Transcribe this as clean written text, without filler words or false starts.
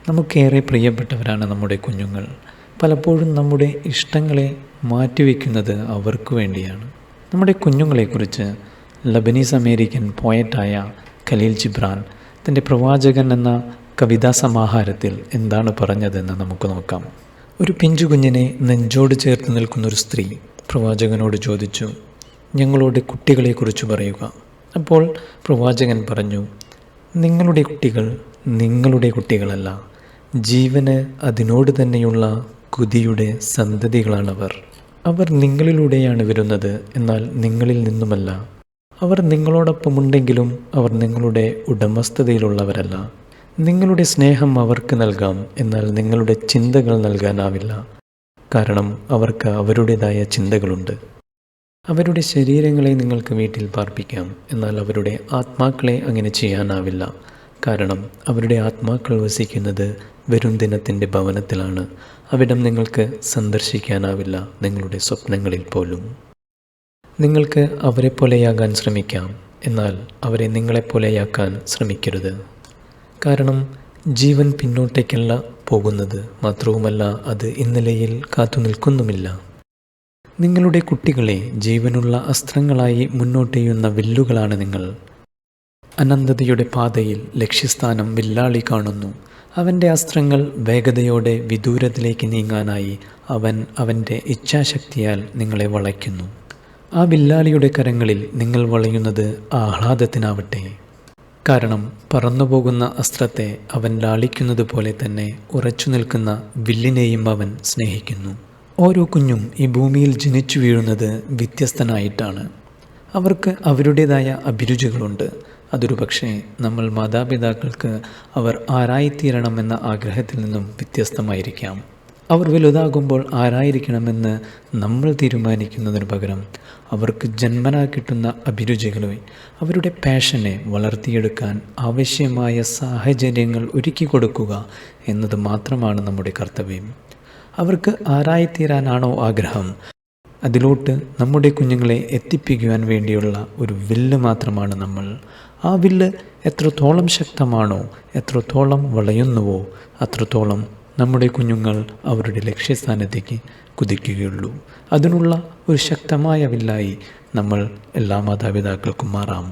നമുക്കേറെ പ്രിയപ്പെട്ടവരാണ് നമ്മുടെ കുഞ്ഞുങ്ങൾ. പലപ്പോഴും നമ്മുടെ ഇഷ്ടങ്ങളെ മാറ്റിവെക്കുന്നത് അവർക്ക് വേണ്ടിയാണ്. നമ്മുടെ കുഞ്ഞുങ്ങളെക്കുറിച്ച് ലബനീസ് അമേരിക്കൻ പോയറ്റായ ഖലീൽ ജിബ്രാൻ തൻ്റെ പ്രവാചകൻ എന്ന കവിതാ സമാഹാരത്തിൽ എന്താണ് പറഞ്ഞതെന്ന് നമുക്ക് നോക്കാം. ഒരു പിഞ്ചു കുഞ്ഞിനെ നെഞ്ചോട് ചേർത്ത് നിൽക്കുന്നൊരു സ്ത്രീ പ്രവാചകനോട് ചോദിച്ചു, ഞങ്ങളുടെ കുട്ടികളെക്കുറിച്ച് പറയുക. അപ്പോൾ പ്രവാചകൻ പറഞ്ഞു, നിങ്ങളുടെ കുട്ടികൾ നിങ്ങളുടെ കുട്ടികളല്ല, ജീവന് അതിനോട് തന്നെയുള്ള കൊതിയുടെ സന്തതികളാണവർ. അവർ നിങ്ങളിലൂടെയാണ് വരുന്നത്, എന്നാൽ നിങ്ങളിൽ നിന്നുമല്ല. അവർ നിങ്ങളോടൊപ്പമുണ്ടെങ്കിലും അവർ നിങ്ങളുടെ ഉടമസ്ഥതയിലുള്ളവരല്ല. നിങ്ങളുടെ സ്നേഹം അവർക്ക് നൽകാം, എന്നാൽ നിങ്ങളുടെ ചിന്തകൾ നൽകാനാവില്ല. കാരണം അവർക്ക് അവരുടേതായ ചിന്തകളുണ്ട്. അവരുടെ ശരീരങ്ങളെ നിങ്ങൾക്ക് വീട്ടിൽ പാർപ്പിക്കാം, എന്നാൽ അവരുടെ ആത്മാക്കളെ അങ്ങനെ ചെയ്യാനാവില്ല. കാരണം അവരുടെ ആത്മാക്കൾ വസിക്കുന്നത് വരും ദിനത്തിൻ്റെ ഭവനത്തിലാണ്. അവിടം നിങ്ങൾക്ക് സന്ദർശിക്കാനാവില്ല, നിങ്ങളുടെ സ്വപ്നങ്ങളിൽ പോലും. നിങ്ങൾക്ക് അവരെ പോലെയാകാൻ ശ്രമിക്കാം, എന്നാൽ അവരെ നിങ്ങളെപ്പോലെയാക്കാൻ ശ്രമിക്കരുത്. കാരണം ജീവൻ പിന്നോട്ടേക്കല്ല പോകുന്നത്, മാത്രവുമല്ല അത് ഇന്നലെയിൽ കാത്തു നിൽക്കുന്നുമില്ല. നിങ്ങളുടെ കുട്ടികളെ ജീവനുള്ള അസ്ത്രങ്ങളായി മുന്നോട്ടെയ്യുന്ന വില്ലുകളാണ് നിങ്ങൾ. അനന്തതയുടെ പാതയിൽ ലക്ഷ്യസ്ഥാനം വില്ലാളി കാണുന്നു. അവൻ്റെ അസ്ത്രങ്ങൾ വേഗതയോടെ വിദൂരത്തിലേക്ക് നീങ്ങാനായി അവൻ അവൻ്റെ ഇച്ഛാശക്തിയാൽ നിങ്ങളെ വളയ്ക്കുന്നു. ആ വില്ലാളിയുടെ കരങ്ങളിൽ നിങ്ങൾ വളയുന്നത് ആഹ്ലാദത്തിനാവട്ടെ. കാരണം പറന്നുപോകുന്ന അസ്ത്രത്തെ അവൻ ലാളിക്കുന്നത് പോലെ തന്നെ ഉറച്ചു നിൽക്കുന്ന വില്ലിനെയും അവൻ സ്നേഹിക്കുന്നു. ഓരോ കുഞ്ഞും ഈ ഭൂമിയിൽ ജനിച്ചു വീഴുന്നത് വ്യത്യസ്തനായിട്ടാണ്. അവർക്ക് അവരുടേതായ അഭിരുചികളുണ്ട്. അതൊരു പക്ഷേ നമ്മൾ മാതാപിതാക്കൾക്ക് അവർ ആരായിത്തീരണമെന്ന ആഗ്രഹത്തിൽ നിന്നും വ്യത്യസ്തമായിരിക്കാം. അവർ വലുതാകുമ്പോൾ ആരായിരിക്കണമെന്ന് നമ്മൾ തീരുമാനിക്കുന്നതിന് പകരം അവർക്ക് ജന്മനാ കിട്ടുന്ന അഭിരുചികളെ, അവരുടെ പാഷനെ വളർത്തിയെടുക്കാൻ ആവശ്യമായ സാഹചര്യങ്ങൾ ഒരുക്കി കൊടുക്കുക എന്നത് മാത്രമാണ് നമ്മുടെ കർത്തവ്യം. അവർക്ക് ആരായിത്തീരാനാണോ ആഗ്രഹം, അതിലോട്ട് നമ്മുടെ കുഞ്ഞുങ്ങളെ എത്തിപ്പിക്കുവാൻ വേണ്ടിയുള്ള ഒരു വില്ല് മാത്രമാണ് നമ്മൾ. ആ വില്ല് എത്രത്തോളം ശക്തമാണോ, എത്രത്തോളം വളയുന്നുവോ, അത്രത്തോളം നമ്മുടെ കുഞ്ഞുങ്ങൾ അവരുടെ ലക്ഷ്യസ്ഥാനത്തേക്ക് കുതിക്കുകയുള്ളൂ. അതിനുള്ള ഒരു ശക്തമായ വില്ലായി നമ്മൾ എല്ലാ മാതാപിതാക്കൾക്കും മാറാം.